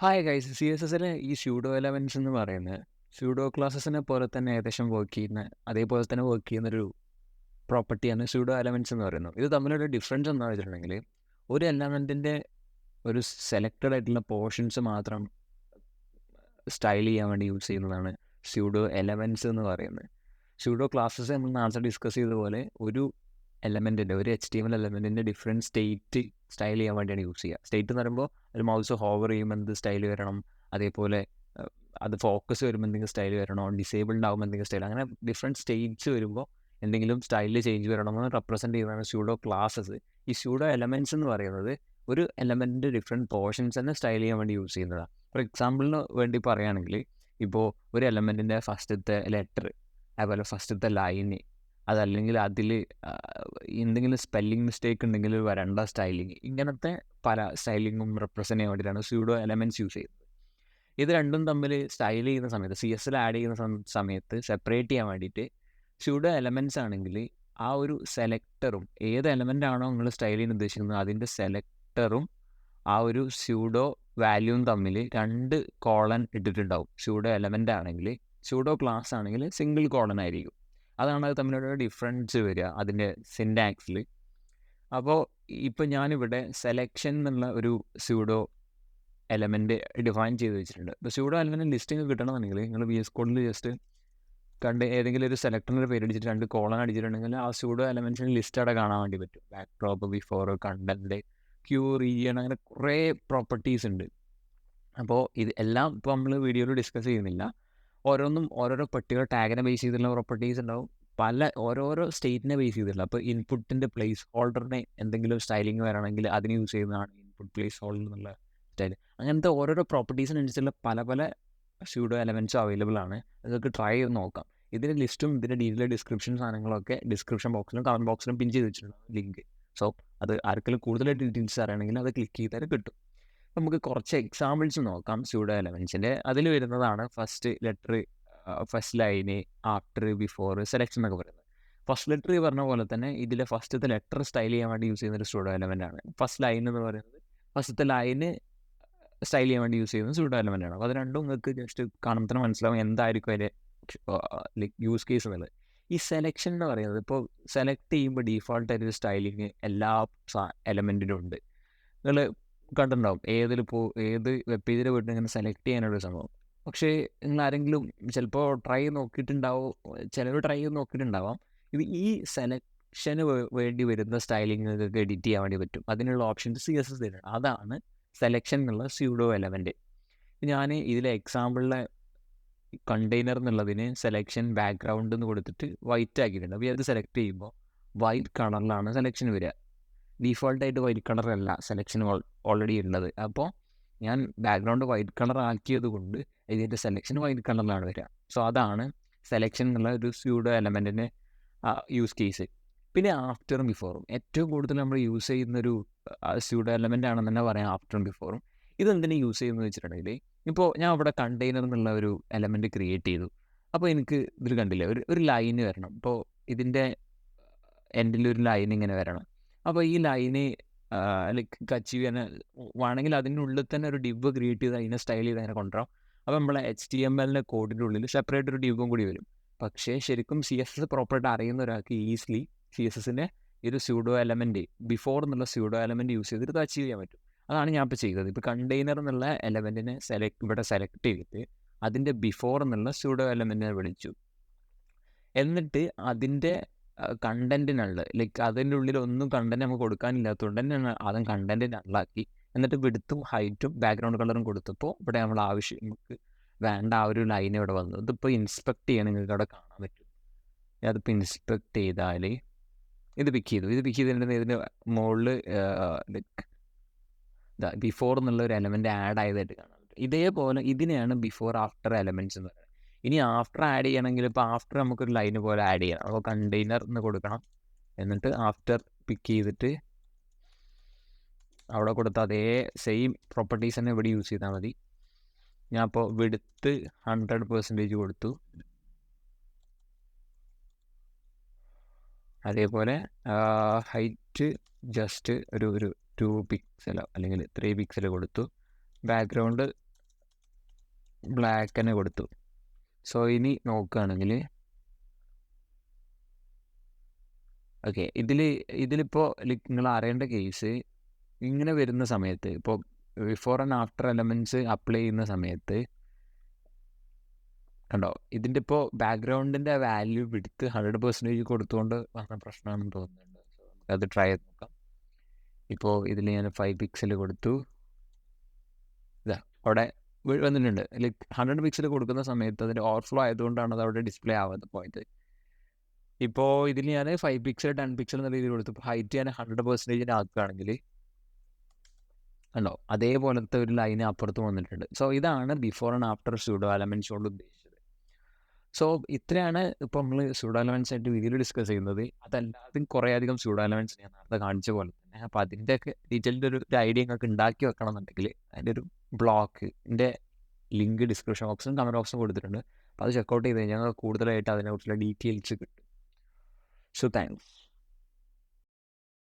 Hi guys, CSSലെ ഈ pseudo elements എന്ന് പറയുന്നത് സ്യൂഡോ ക്ലാസസിനെ പോലെ തന്നെ ഏകദേശം വർക്ക് ചെയ്യുന്ന അതേപോലെ തന്നെ വർക്ക് ചെയ്യുന്നൊരു പ്രോപ്പർട്ടിയാണ് സ്യൂഡോ എലമെൻറ്റ്സ് എന്ന് പറയുന്നത്. ഇത് തമ്മിലൊരു ഡിഫറൻസ് എന്താണെന്ന് വെച്ചിട്ടുണ്ടെങ്കിൽ, ഒരു എലമെൻറ്റിൻ്റെ ഒരു സെലക്റ്റഡ് ആയിട്ടുള്ള പോർഷൻസ് മാത്രം സ്റ്റൈൽ ചെയ്യാൻ വേണ്ടി യൂസ് ചെയ്യുന്നതാണ് സ്യൂഡോ എലമെൻറ്റ്സ് എന്ന് പറയുന്നത്. സ്യൂഡോ ക്ലാസ്സസ് നമ്മൾ നേരത്തെ ഡിസ്കസ് ചെയ്ത പോലെ ഒരു എലമെൻറ്റിൻ്റെ ഒരു HTML എലമെൻറ്റിൻ്റെ ഡിഫറെൻറ്റ് സ്റ്റേറ്റ് സ്റ്റൈൽ ചെയ്യാൻ വേണ്ടിയാണ് യൂസ് ചെയ്യുക. സ്റ്റേറ്റ് എന്ന് പറയുമ്പോൾ ഒരു മൗസ് ഹോവർ ചെയ്യുമ്പോൾ എന്ത് സ്റ്റൈൽ വരണം, അതേപോലെ അത് ഫോക്കസ് വരുമ്പോൾ എന്തെങ്കിലും സ്റ്റൈൽ വരണോ, ഡിസേബിൾഡ് ആകുമ്പോൾ എന്തെങ്കിലും സ്റ്റൈൽ, അങ്ങനെ ഡിഫറെൻറ്റ് സ്റ്റേറ്റ്സ് വരുമ്പോൾ എന്തെങ്കിലും സ്റ്റൈലിൽ ചേഞ്ച് വരണമെന്ന് റെപ്രസെൻറ്റ് ചെയ്യുന്നതാണ് സ്യൂഡോ ക്ലാസ്സസ്. ഈ സ്യൂഡോ എലമെൻറ്റ്സ് എന്ന് പറയുന്നത് ഒരു എലമെൻറ്റിൻ്റെ ഡിഫറെൻറ്റ് പോർഷൻസ് തന്നെ സ്റ്റൈൽ ചെയ്യാൻ വേണ്ടി യൂസ് ചെയ്യുന്നതാണ്. ഫോർ എക്സാമ്പിളിന് വേണ്ടി പറയുകയാണെങ്കിൽ, ഇപ്പോൾ ഒരു എലമെൻറ്റിൻ്റെ ഫസ്റ്റത്തെ ലെറ്റർ, അതുപോലെ ഫസ്റ്റത്തെ ലൈന്, അതല്ലെങ്കിൽ അതിൽ എന്തെങ്കിലും സ്പെല്ലിംഗ് മിസ്റ്റേക്ക് ഉണ്ടെങ്കിൽ വരേണ്ട സ്റ്റൈലിങ്, ഇങ്ങനത്തെ പല സ്റ്റൈലിങ്ങും റെപ്രസെൻറ്റ് ചെയ്യാൻ വേണ്ടിയിട്ടാണ് സ്യൂഡോ എലമെൻറ്റ്സ് യൂസ് ചെയ്യുന്നത്. ഇത് രണ്ടും തമ്മിൽ സ്റ്റൈൽ ചെയ്യുന്ന സമയത്ത്, CSSൽ ആഡ് ചെയ്യുന്ന സമയത്ത് സെപ്പറേറ്റ് ചെയ്യാൻ വേണ്ടിയിട്ട് സ്യൂഡോ എലമെൻറ്റ്സ് ആണെങ്കിൽ ആ ഒരു സെലക്ടറും ഏത് എലമെൻ്റ് ആണോ നിങ്ങൾ സ്റ്റൈൽ ചെയ്യാൻ ഉദ്ദേശിക്കുന്നത് അതിൻ്റെ സെലക്ടറും ആ ഒരു സ്യൂഡോ വാല്യൂവും തമ്മിൽ 2 കോളൻ ഇട്ടിട്ടുണ്ടാവും. സ്യൂഡോ എലമെൻ്റ് ആണെങ്കിൽ, സ്യൂഡോ ക്ലാസ് ആണെങ്കിൽ സിംഗിൾ കോളൻ ആയിരിക്കും. അതാണ് അത് തമ്മിലുള്ള ഡിഫറൻസ് വരിക അതിൻ്റെ സിൻടാക്സിൽ. അപ്പോൾ ഇപ്പോൾ ഞാനിവിടെ സെലക്ഷൻ എന്നുള്ള ഒരു സ്യൂഡോ എലമെൻറ്റ് ഡിഫൈൻ ചെയ്ത് വെച്ചിട്ടുണ്ട്. ഇപ്പോൾ സ്യൂഡോ എലമെൻറ്റ് ലിസ്റ്റിംഗ് കിട്ടണമെന്നുണ്ടെങ്കിൽ നിങ്ങൾ VS കോഡിൽ ജസ്റ്റ് കണ്ട് ഏതെങ്കിലും ഒരു സെലക്ടറിൻ്റെ പേര് അടിച്ചിട്ട് 2 കോളൻ അടിച്ചിട്ടുണ്ടെങ്കിൽ ആ സ്യൂഡോ എലമെൻറ്റ്സിന് ലിസ്റ്റ് അവിടെ കാണാൻ വേണ്ടി പറ്റും. Backdrop, before, content, cue, region, അങ്ങനെ കുറേ പ്രോപ്പർട്ടീസ് ഉണ്ട്. അപ്പോൾ ഇത് എല്ലാം ഇപ്പോൾ നമ്മൾ വീഡിയോയിൽ ഡിസ്കസ് ചെയ്യുന്നില്ല. ഓരോന്നും ഓരോരോ പട്ടിക ടാഗിനെ ബേസ് ചെയ്തിട്ടുള്ള പ്രോപ്പർട്ടീസ് ഉണ്ടാവും, ഓരോരോ സ്റ്റേറ്റിനെ ബേസ് ചെയ്തിട്ടുള്ള. അപ്പോൾ ഇൻപുട്ടിൻ്റെ പ്ലേസ് ഹോൾഡറിനെ എന്തെങ്കിലും സ്റ്റൈലിംഗ് വരണമെങ്കിൽ അതിന് യൂസ് ചെയ്യുന്നതാണ് ഇൻപുട്ട് പ്ലേസ് ഹോൾഡർ എന്നുള്ള സ്റ്റൈൽ. അങ്ങനത്തെ ഓരോരോ പ്രോപ്പർട്ടീസിനനുസരിച്ചുള്ള പല പല സ്യൂഡോ എലമെൻറ്റ്സും അവൈലബിൾ ആണ്. അതൊക്കെ ട്രൈ ചെയ്ത് നോക്കാം. ഇതിൻ്റെ ലിസ്റ്റും ഇതിൻ്റെ ഡീറ്റെയിൽ ഡിസ്ക്രിപ്ഷൻ സാധനങ്ങളൊക്കെ ഡിസ്ക്രിപ്ഷൻ ബോക്സിലും കമൻറ്റ് ബോക്സിലും പിൻ ചെയ്ത് വെച്ചിട്ടുണ്ട് ലിങ്ക്. സോ അത് ആർക്കെങ്കിലും കൂടുതൽ ഡീറ്റെയിൽസ് അറിയണമെങ്കിൽ അത് ക്ലിക്ക് ചെയ്താൽ കിട്ടും. നമുക്ക് കുറച്ച് എക്സാമ്പിൾസ് നോക്കാം സ്യൂഡോ എലമെൻറ്റ്സിൻ്റെ. അതിൽ വരുന്നതാണ് first letter, first line, after, before, selection എന്നൊക്കെ പറയുന്നത്. ഫസ്റ്റ് ലെറ്റർ പറഞ്ഞ പോലെ തന്നെ ഇതിലെ ഫസ്റ്റത്തെ ലെറ്റർ സ്റ്റൈൽ ചെയ്യാൻ വേണ്ടി യൂസ് ചെയ്യുന്ന ഒരു സ്യൂഡോ എലമെൻ്റ് ആണ്. ഫസ്റ്റ് ലൈൻ എന്ന് പറയുന്നത് ഫസ്റ്റത്തെ ലൈന് സ്റ്റൈൽ ചെയ്യാൻ വേണ്ടി യൂസ് ചെയ്യുന്നത് സ്യൂഡോ എലമെൻ്റ് ആണ്. അപ്പോൾ അത് രണ്ടും നിങ്ങൾക്ക് ജസ്റ്റ് കാണുമ്പോൾ തന്നെ മനസ്സിലാവും എന്തായിരിക്കും അതിൻ്റെ ലൈക്ക് യൂസ് കേസ് എന്നുള്ളത്. ഈ സെലക്ഷൻ എന്ന് പറയുന്നത്, ഇപ്പോൾ സെലക്ട് ചെയ്യുമ്പോൾ ഡീഫോൾട്ടായിട്ടൊരു സ്റ്റൈലിങ് എല്ലാ എലമെൻറ്റിനും ഉണ്ട്. നിങ്ങൾ കണ്ടിട്ടുണ്ടാവും ഏത് വെബ് പേജിൽ പോയിട്ട് ഇങ്ങനെ സെലക്ട് ചെയ്യാനുള്ള സംഭവം. പക്ഷേ നിങ്ങൾ ആരെങ്കിലും ചിലപ്പോൾ ട്രൈ ചെയ്ത് നോക്കിയിട്ടുണ്ടാവാം. ഈ സെലക്ഷന് വേണ്ടി വരുന്ന സ്റ്റൈലിംഗ് നിങ്ങൾക്ക് എഡിറ്റ് ചെയ്യാൻ വേണ്ടി പറ്റും. അതിനുള്ള ഓപ്ഷൻസ് CSS തരുന്നുണ്ട്. അതാണ് സെലക്ഷൻ എന്നുള്ള സ്യൂഡോ എലമെൻറ്റ്. ഞാൻ ഇതിലെ എക്സാമ്പിളിലെ കണ്ടെയ്നർ എന്നുള്ളതിന് സെലക്ഷൻ ബാക്ക്ഗ്രൗണ്ട് എന്ന് കൊടുത്തിട്ട് വൈറ്റ് ആക്കിയിട്ടുണ്ട്. അപ്പോൾ അത് സെലക്ട് ചെയ്യുമ്പോൾ വൈറ്റ് കളറിലാണ് സെലക്ഷൻ വരിക. ഡീഫോൾട്ടായിട്ട് വൈറ്റ് കളറല്ല സെലക്ഷൻ ഓൾറെഡി ഉള്ളത്. അപ്പോൾ ഞാൻ ബാക്ക്ഗ്രൗണ്ട് വൈറ്റ് കളർ ആക്കിയത് കൊണ്ട് ഇതിൻ്റെ സെലക്ഷൻ വൈറ്റ് കളറിലാണ് വരിക. സോ അതാണ് സെലക്ഷൻ എന്നുള്ള ഒരു സ്യൂഡോ എലമെൻറ്റിൻ്റെ യൂസ് കേസ്. പിന്നെ ആഫ്റ്ററും ബിഫോറും ഏറ്റവും കൂടുതൽ നമ്മൾ യൂസ് ചെയ്യുന്നൊരു സ്യൂഡോ എലമെൻ്റ് ആണെന്ന് തന്നെ പറയാം, ആഫ്റ്ററും ബിഫോറും. ഇതെന്തിനു യൂസ് ചെയ്യുന്നത് വെച്ചിട്ടുണ്ടെങ്കിൽ, ഇപ്പോൾ ഞാൻ അവിടെ കണ്ടെയ്നർ എന്നുള്ള ഒരു എലമെൻറ്റ് ക്രിയേറ്റ് ചെയ്തു. അപ്പോൾ എനിക്ക് ഇതിൽ കണ്ടില്ലേ ഒരു ലൈന് വരണം. ഇപ്പോൾ ഇതിൻ്റെ എൻഡിലൊരു ലൈൻ ഇങ്ങനെ വരണം. അപ്പോൾ ഈ ലൈന് ലൈക്ക് അച്ചീവ് ചെയ്യാൻ വേണമെങ്കിൽ അതിനുള്ളിൽ തന്നെ ഒരു ഡിവ് ക്രിയേറ്റ് ചെയ്ത് അതിനെ സ്റ്റൈൽ ചെയ്ത് അതിനെ കൊണ്ടുവരാം. അപ്പോൾ നമ്മളെ HTML കോഡിൻ്റെ ഉള്ളിൽ സെപ്പറേറ്റ് ഒരു ഡിവും കൂടി വരും. പക്ഷേ ശരിക്കും CSS പ്രോപ്പറായിട്ട് അറിയുന്ന ഒരാൾക്ക് ഈസിലി CSSൻ്റെ ഈ ഒരു സ്യൂഡോ എലമെൻറ്റ്, ബിഫോർ എന്നുള്ള സ്യൂഡോ എലമെൻറ്റ് യൂസ് ചെയ്തിട്ട് ഇത് അച്ചീവ് ചെയ്യാൻ പറ്റും. അതാണ് ഞാൻ ഇപ്പോൾ ചെയ്തത്. ഇപ്പോൾ കണ്ടെയ്നർ എന്നുള്ള എലമെൻറ്റിനെ ഇവിടെ സെലക്ട് ചെയ്തിട്ട് അതിൻ്റെ ബിഫോർ എന്നുള്ള സ്യൂഡോ എലമെൻറ്റിനെ വിളിച്ചു. എന്നിട്ട് അതിൻ്റെ കണ്ടൻറ്റിനുള്ള ലൈക്ക് അതിൻ്റെ ഉള്ളിൽ ഒന്നും കണ്ടൻറ്റ് നമുക്ക് കൊടുക്കാനില്ലാത്തതുകൊണ്ട് തന്നെ ആദ്യം കണ്ടൻറ്റ് നള്ളാക്കി, എന്നിട്ട് വിഡ്ത്തും ഹൈറ്റും ബാക്ക്ഗ്രൗണ്ട് കളറും കൊടുത്തപ്പോൾ ഇവിടെ നമുക്ക് വേണ്ട ആ ഒരു ലൈൻ ഇവിടെ വന്നു. ഇതിപ്പോൾ ഇൻസ്പെക്ട് ചെയ്യാൻ നിങ്ങൾക്ക് അവിടെ കാണാൻ പറ്റും. അതിപ്പോൾ ഇൻസ്പെക്ട് ചെയ്താൽ ഇത് പിക്ക് ചെയ്തിട്ടുണ്ടെങ്കിൽ ഇതിൻ്റെ മുകളിൽ ലൈക്ക് ബിഫോർ എന്നുള്ള ഒരു എലമെൻറ്റ് ആഡ് ആയതായിട്ട് കാണാൻ പറ്റും. ഇതേപോലെ ഇതിനെയാണ് ബിഫോർ ആഫ്റ്റർ എലമെൻറ്റ്സ് എന്ന് പറയുന്നത്. ഇനി ആഫ്റ്റർ ആഡ് ചെയ്യണമെങ്കിൽ ഇപ്പോൾ ആഫ്റ്റർ നമുക്കൊരു ലൈന് പോലെ ആഡ് ചെയ്യണം. അപ്പോൾ കണ്ടെയ്നർ എന്ന് കൊടുക്കണം, എന്നിട്ട് ആഫ്റ്റർ പിക്ക് ചെയ്തിട്ട് അവിടെ കൊടുത്ത അതേ സെയിം പ്രോപ്പർട്ടീസ് തന്നെ ഇവിടെ യൂസ് ചെയ്താൽ മതി. ഞാൻ ഇപ്പോൾ വിഡ്ത്ത് 100% കൊടുത്തു. അതേപോലെ ഹൈറ്റ് ജസ്റ്റ് ഒരു 2 പിക്സലോ അല്ലെങ്കിൽ 3 പിക്സലോ കൊടുത്തു. ബാക്ക്ഗ്രൗണ്ട് ബ്ലാക്ക് തന്നെ കൊടുത്തു. സോ ഇനി നോക്കുകയാണെങ്കിൽ ഓക്കെ, ഇതിലിപ്പോൾ നിങ്ങൾ അറിയേണ്ട കേസ് ഇങ്ങനെ വരുന്ന സമയത്ത്, ഇപ്പോൾ before and after elements apply ചെയ്യുന്ന സമയത്ത് കണ്ടോ, ഇതിൻ്റെ ഇപ്പോൾ ബാക്ക്ഗ്രൗണ്ടിൻ്റെ വാല്യൂ എടുത്ത് 100% കൊടുത്തുകൊണ്ട് വന്ന പ്രശ്നമാണെന്ന് തോന്നുന്നുണ്ട്. സോ നമുക്കത് ട്രൈ ചെയ്ത് നോക്കാം. ഇപ്പോൾ ഇതിൽ ഞാൻ 5 പിക്സൽ കൊടുത്തു. ഇതാ അവിടെ വന്നിട്ടുണ്ട്. ലൈക്ക് 100 പിക്സൽ കൊടുക്കുന്ന സമയത്ത് അതിൻ്റെ ഓവർഫ്ലോ ആയതുകൊണ്ടാണ് അത് അവിടെ ഡിസ്പ്ലേ ആവാതെ പോയത്. ഇപ്പോൾ ഇതിൽ ഞാൻ 5 പിക്സൽ 10 പിക്സൽ എന്ന രീതിയിൽ കൊടുത്തു. ഇപ്പോൾ ഹൈറ്റ് ഞാൻ 100% ആക്കുകയാണെങ്കിൽ കണ്ടോ അതേപോലത്തെ ഒരു ലൈന് അപ്പുറത്ത് വന്നിട്ടുണ്ട്. സോ ഇതാണ് before and after pseudo elements കൊണ്ട് ഉദ്ദേശിച്ചത്. സോ ഇത്രയാണ് ഇപ്പോൾ നമ്മൾ സ്യൂഡോ എലമെൻറ്റ്സ് ആയിട്ട് വീഡിയോ ഡിസ്കസ് ചെയ്യുന്നത്. അതല്ലാതെ കുറേ അധികം സ്യൂഡോ എലമെൻറ്റ്സ് ഞാൻ നേരത്തെ കാണിച്ച പോലെ തന്നെ. അപ്പോൾ അതിൻ്റെയൊക്കെ ഡീറ്റെയിൽഡ് ഒരു ഐഡിയ നിങ്ങൾക്ക് ഉണ്ടാക്കി വെക്കണം എന്നുണ്ടെങ്കിൽ അതിൻ്റെ ഒരു ബ്ലോക്കിൻ്റെ ലിങ്ക് ഡിസ്ക്രിപ്ഷൻ ബോക്സും കമൻറ്റ് ബോക്സും കൊടുത്തിട്ടുണ്ട്. അപ്പോൾ അത് ചെക്കൗട്ട് ചെയ്ത് കഴിഞ്ഞാൽ കൂടുതലായിട്ട് അതിനെക്കുറിച്ചുള്ള ഡീറ്റെയിൽസ് കിട്ടും. So thanks.